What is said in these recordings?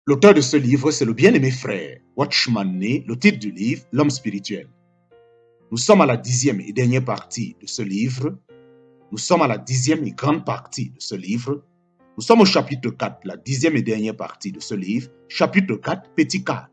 L'auteur de ce livre, c'est le bien-aimé frère Watchman Nee, le titre du livre, L'homme spirituel. Nous sommes à la 10e et dernière partie de ce livre. Nous sommes à la 10e et grande partie de ce livre. Nous sommes au chapitre 4, la 10e et dernière partie de ce livre. Chapitre 4, petit 4.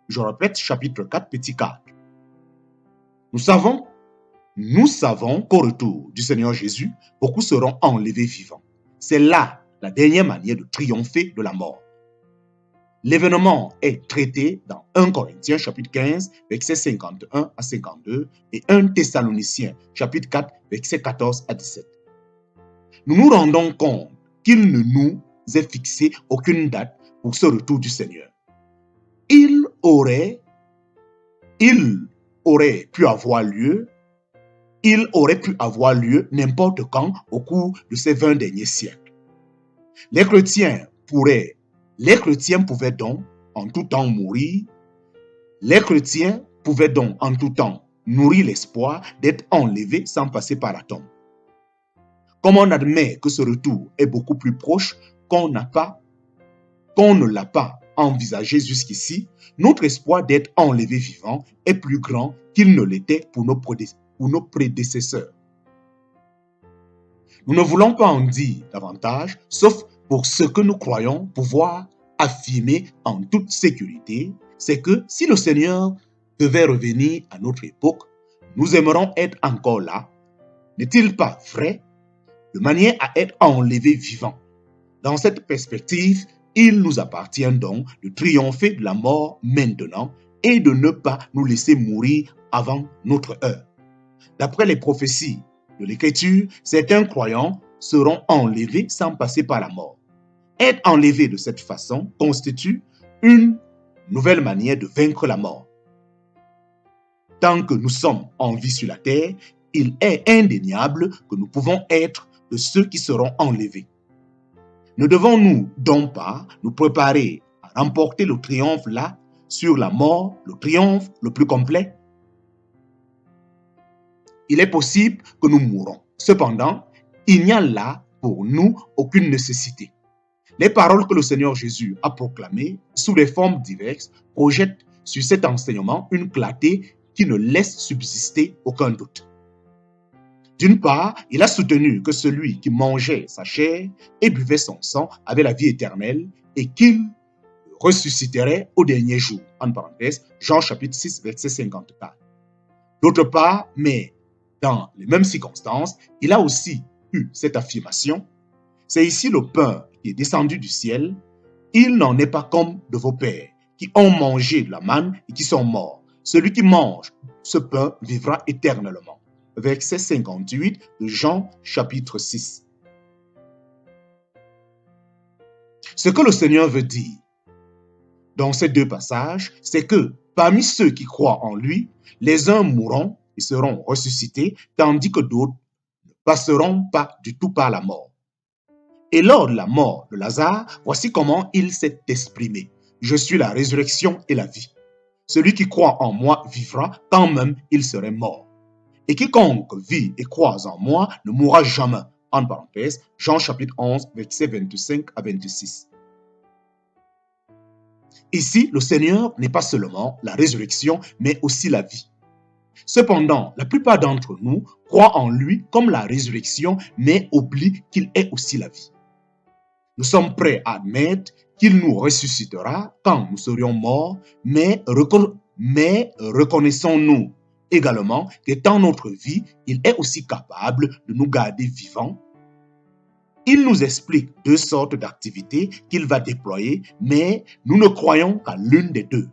Je répète, chapitre 4, petit 4. Nous savons qu'au retour du Seigneur Jésus, beaucoup seront enlevés vivants. C'est là la dernière manière de triompher de la mort. L'événement est traité dans 1 Corinthiens chapitre 15, versets 51 à 52 et 1 Thessaloniciens chapitre 4, versets 14 à 17. Nous nous rendons compte qu'il ne nous est fixé aucune date pour ce retour du Seigneur. Il aurait pu avoir lieu n'importe quand au cours de ces 20 derniers siècles. Les chrétiens pouvaient donc en tout temps mourir. Les chrétiens pouvaient donc en tout temps nourrir l'espoir d'être enlevés sans passer par la tombe. Comme on admet que ce retour est beaucoup plus proche qu'on ne l'a pas envisagé jusqu'ici, notre espoir d'être enlevé vivant est plus grand qu'il ne l'était pour nos prédécesseurs. Nous ne voulons pas en dire davantage, sauf pour ce que nous croyons pouvoir affirmer en toute sécurité, c'est que si le Seigneur devait revenir à notre époque, nous aimerions être encore là. N'est-il pas vrai? De manière à être enlevés vivants. Dans cette perspective, il nous appartient donc de triompher de la mort maintenant et de ne pas nous laisser mourir avant notre heure. D'après les prophéties de l'Écriture, certains croyants seront enlevés sans passer par la mort. Être enlevé de cette façon constitue une nouvelle manière de vaincre la mort. Tant que nous sommes en vie sur la terre, il est indéniable que nous pouvons être de ceux qui seront enlevés. Ne devons-nous donc pas nous préparer à remporter le triomphe là sur la mort, le triomphe le plus complet? Il est possible que nous mourons. Cependant, il n'y a là pour nous aucune nécessité. Les paroles que le Seigneur Jésus a proclamées sous des formes diverses projettent sur cet enseignement une clarté qui ne laisse subsister aucun doute. D'une part, il a soutenu que celui qui mangeait sa chair et buvait son sang avait la vie éternelle et qu'il ressusciterait au dernier jour. En parenthèse, Jean chapitre 6, verset 54. D'autre part, mais dans les mêmes circonstances, il a aussi eu cette affirmation. C'est ici le pain qui est descendu du ciel. Il n'en est pas comme de vos pères qui ont mangé de la manne et qui sont morts. Celui qui mange ce pain vivra éternellement. Verset 58 de Jean chapitre 6. Ce que le Seigneur veut dire dans ces deux passages, c'est que parmi ceux qui croient en lui, les uns mourront et seront ressuscités, tandis que d'autres ne passeront pas du tout par la mort. Et lors de la mort de Lazare, voici comment il s'est exprimé. Je suis la résurrection et la vie. Celui qui croit en moi vivra quand même il serait mort. Et quiconque vit et croit en moi ne mourra jamais. En parenthèse, Jean chapitre 11, versets 25 à 26. Ici, le Seigneur n'est pas seulement la résurrection, mais aussi la vie. Cependant, la plupart d'entre nous croient en lui comme la résurrection, mais oublient qu'il est aussi la vie. Nous sommes prêts à admettre qu'il nous ressuscitera quand nous serions morts, mais reconnaissons-nous également que dans notre vie, il est aussi capable de nous garder vivants. Il nous explique deux sortes d'activités qu'il va déployer, mais nous ne croyons qu'à l'une des deux.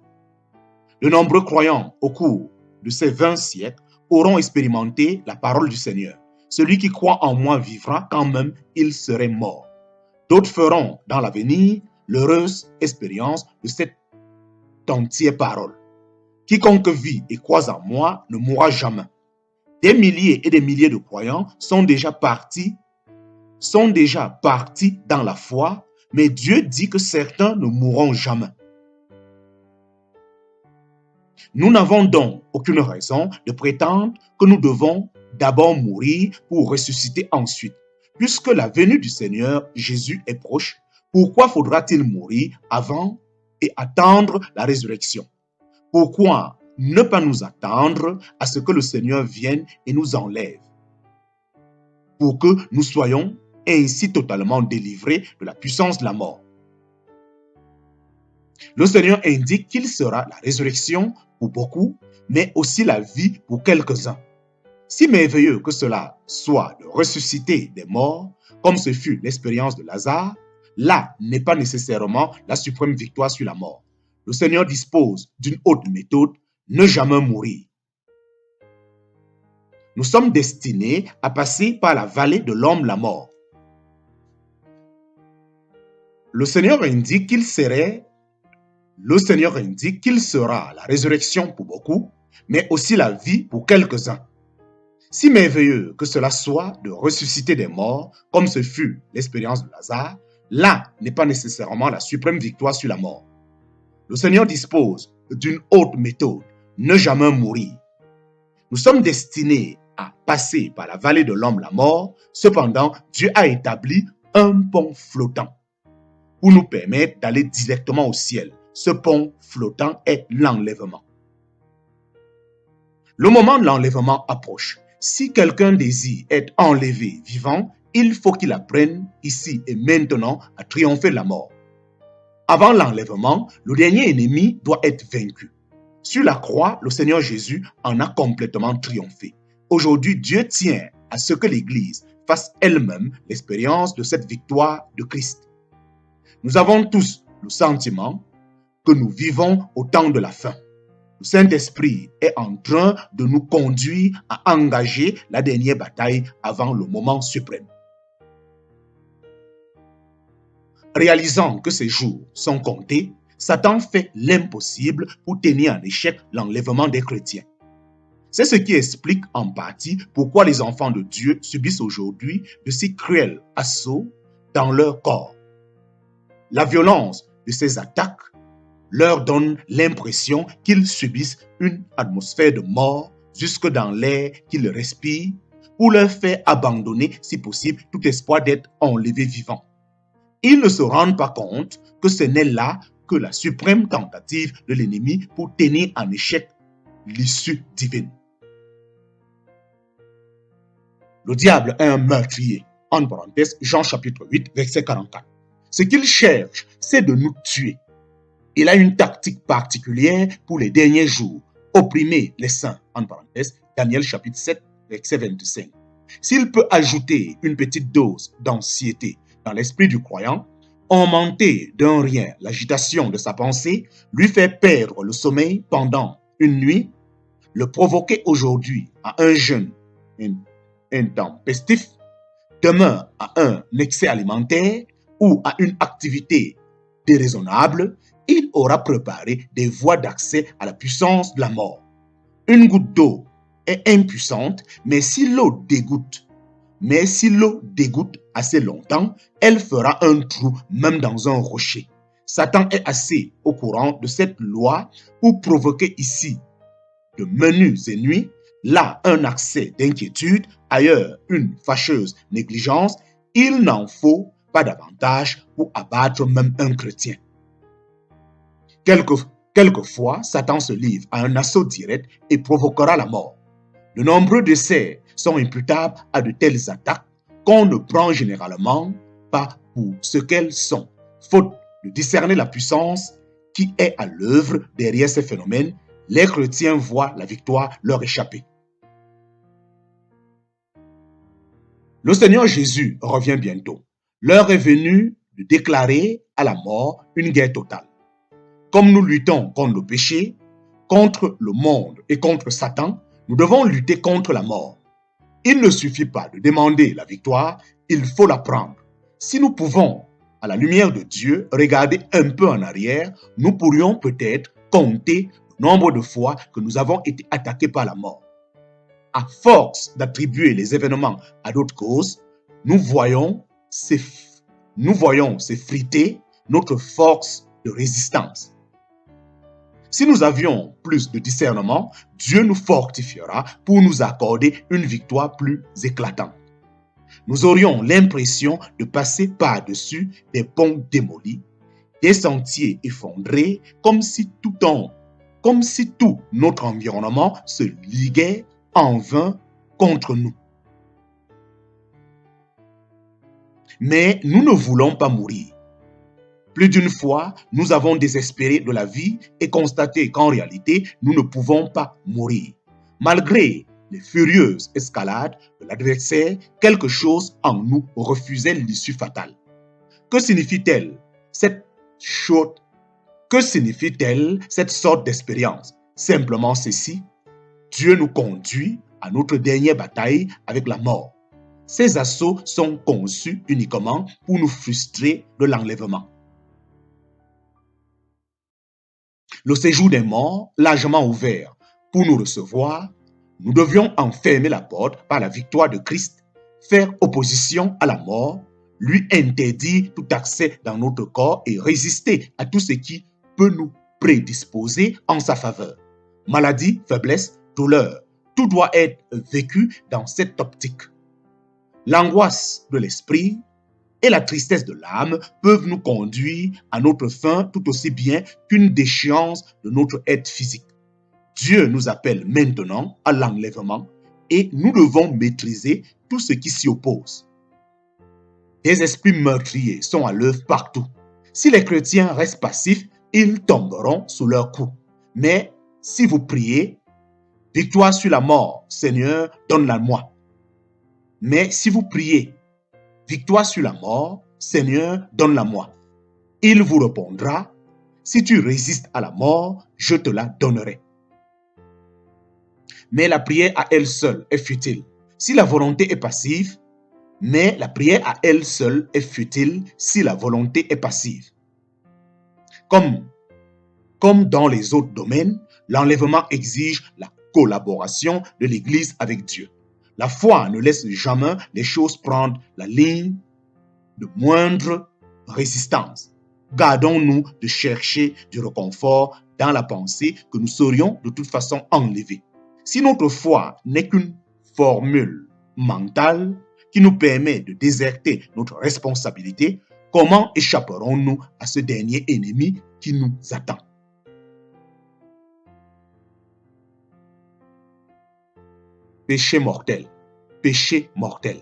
De nombreux croyants au cours de ces 20 siècles auront expérimenté la parole du Seigneur. Celui qui croit en moi vivra quand même il serait mort. D'autres feront dans l'avenir l'heureuse expérience de cette entière parole. Quiconque vit et croit en moi ne mourra jamais. Des milliers et des milliers de croyants sont déjà partis dans la foi, mais Dieu dit que certains ne mourront jamais. Nous n'avons donc aucune raison de prétendre que nous devons d'abord mourir pour ressusciter ensuite. Puisque la venue du Seigneur Jésus est proche, pourquoi faudra-t-il mourir avant et attendre la résurrection. Pourquoi ne pas nous attendre à ce que le Seigneur vienne et nous enlève, pour que nous soyons ainsi totalement délivrés de la puissance de la mort? Le Seigneur indique qu'il sera la résurrection pour beaucoup, mais aussi la vie pour quelques-uns. Si merveilleux que cela soit de ressusciter des morts, comme ce fut l'expérience de Lazare, là n'est pas nécessairement la suprême victoire sur la mort. Le Seigneur dispose d'une autre méthode: ne jamais mourir. Nous sommes destinés à passer par la vallée de l'homme la mort. Le Seigneur indique qu'il sera la résurrection pour beaucoup, mais aussi la vie pour quelques-uns. Si merveilleux que cela soit de ressusciter des morts, comme ce fut l'expérience de Lazare, là n'est pas nécessairement la suprême victoire sur la mort. Le Seigneur dispose d'une autre méthode: ne jamais mourir. Nous sommes destinés à passer par la vallée de l'homme la mort, cependant Dieu a établi un pont flottant pour nous permettre d'aller directement au ciel. Ce pont flottant est l'enlèvement. Le moment de l'enlèvement approche. Si quelqu'un désire être enlevé vivant, il faut qu'il apprenne ici et maintenant à triompher de la mort. Avant l'enlèvement, le dernier ennemi doit être vaincu. Sur la croix, le Seigneur Jésus en a complètement triomphé. Aujourd'hui, Dieu tient à ce que l'Église fasse elle-même l'expérience de cette victoire de Christ. Nous avons tous le sentiment que nous vivons au temps de la fin. Le Saint-Esprit est en train de nous conduire à engager la dernière bataille avant le moment suprême. Réalisant que ces jours sont comptés, Satan fait l'impossible pour tenir en échec l'enlèvement des chrétiens. C'est ce qui explique en partie pourquoi les enfants de Dieu subissent aujourd'hui de si cruels assauts dans leur corps. La violence de ces attaques leur donne l'impression qu'ils subissent une atmosphère de mort jusque dans l'air qu'ils respirent, pour leur faire abandonner, si possible, tout espoir d'être enlevés vivants. Ils ne se rendent pas compte que ce n'est là que la suprême tentative de l'ennemi pour tenir en échec l'issue divine. Le diable est un meurtrier. En parenthèse, Jean chapitre 8, verset 44. Ce qu'il cherche, c'est de nous tuer. Il a une tactique particulière pour les derniers jours: opprimer les saints. En parenthèse, Daniel chapitre 7, verset 25. S'il peut ajouter une petite dose d'anxiété dans l'esprit du croyant, augmenter d'un rien l'agitation de sa pensée, lui faire perdre le sommeil pendant une nuit, le provoquer aujourd'hui à un jeûne intempestif, demain à un excès alimentaire ou à une activité déraisonnable, il aura préparé des voies d'accès à la puissance de la mort. Une goutte d'eau est impuissante, mais si l'eau dégoûte assez longtemps, elle fera un trou même dans un rocher. Satan est assez au courant de cette loi pour provoquer ici de menus ennuis, là un accès d'inquiétude, ailleurs une fâcheuse négligence. Il n'en faut pas davantage pour abattre même un chrétien. Quelquefois, Satan se livre à un assaut direct et provoquera la mort. De nombreux décès sont imputables à de telles attaques qu'on ne prend généralement pas pour ce qu'elles sont, faute de discerner la puissance qui est à l'œuvre derrière ces phénomènes. Les chrétiens voient la victoire leur échapper. Le Seigneur Jésus revient bientôt. L'heure est venue de déclarer à la mort une guerre totale. Comme nous luttons contre le péché, contre le monde et contre Satan, nous devons lutter contre la mort. Il ne suffit pas de demander la victoire, il faut la prendre. Si nous pouvons, à la lumière de Dieu, regarder un peu en arrière, nous pourrions peut-être compter le nombre de fois que nous avons été attaqués par la mort. À force d'attribuer les événements à d'autres causes, nous voyons s'effriter notre force de résistance. Si nous avions plus de discernement, Dieu nous fortifiera pour nous accorder une victoire plus éclatante. Nous aurions l'impression de passer par-dessus des ponts démolis des sentiers effondrés, comme si tout notre environnement se liguait en vain contre nous. Mais nous ne voulons pas mourir. Plus d'une fois, nous avons désespéré de la vie et constaté qu'en réalité, nous ne pouvons pas mourir. Malgré les furieuses escalades de l'adversaire, quelque chose en nous refusait l'issue fatale. Que signifie-t-elle cette sorte d'expérience? Simplement ceci: Dieu nous conduit à notre dernière bataille avec la mort. Ces assauts sont conçus uniquement pour nous frustrer de l'enlèvement. Le séjour des morts, largement ouvert pour nous recevoir, nous devions enfermer la porte par la victoire de Christ, faire opposition à la mort, lui interdire tout accès dans notre corps et résister à tout ce qui peut nous prédisposer en sa faveur. Maladie, faiblesse, douleur, tout doit être vécu dans cette optique. L'angoisse de l'esprit et la tristesse de l'âme peuvent nous conduire à notre fin tout aussi bien qu'une déchéance de notre être physique. Dieu nous appelle maintenant à l'enlèvement et nous devons maîtriser tout ce qui s'y oppose. Des esprits meurtriers sont à l'œuvre partout. Si les chrétiens restent passifs, ils tomberont sous leur coup. Mais si vous priez, victoire sur la mort, Seigneur, donne-la-moi. Mais si vous priez, victoire sur la mort, Seigneur, donne-la-moi. Il vous répondra, si tu résistes à la mort, je te la donnerai. Mais la prière à elle seule est futile. Si la volonté est passive, mais la prière à elle seule est futile si la volonté est passive. Comme dans les autres domaines, l'enlèvement exige la collaboration de l'Église avec Dieu. La foi ne laisse jamais les choses prendre la ligne de moindre résistance. Gardons-nous de chercher du réconfort dans la pensée que nous serions de toute façon enlevés. Si notre foi n'est qu'une formule mentale qui nous permet de déserter notre responsabilité, comment échapperons-nous à ce dernier ennemi qui nous attend? Péché mortel, péché mortel.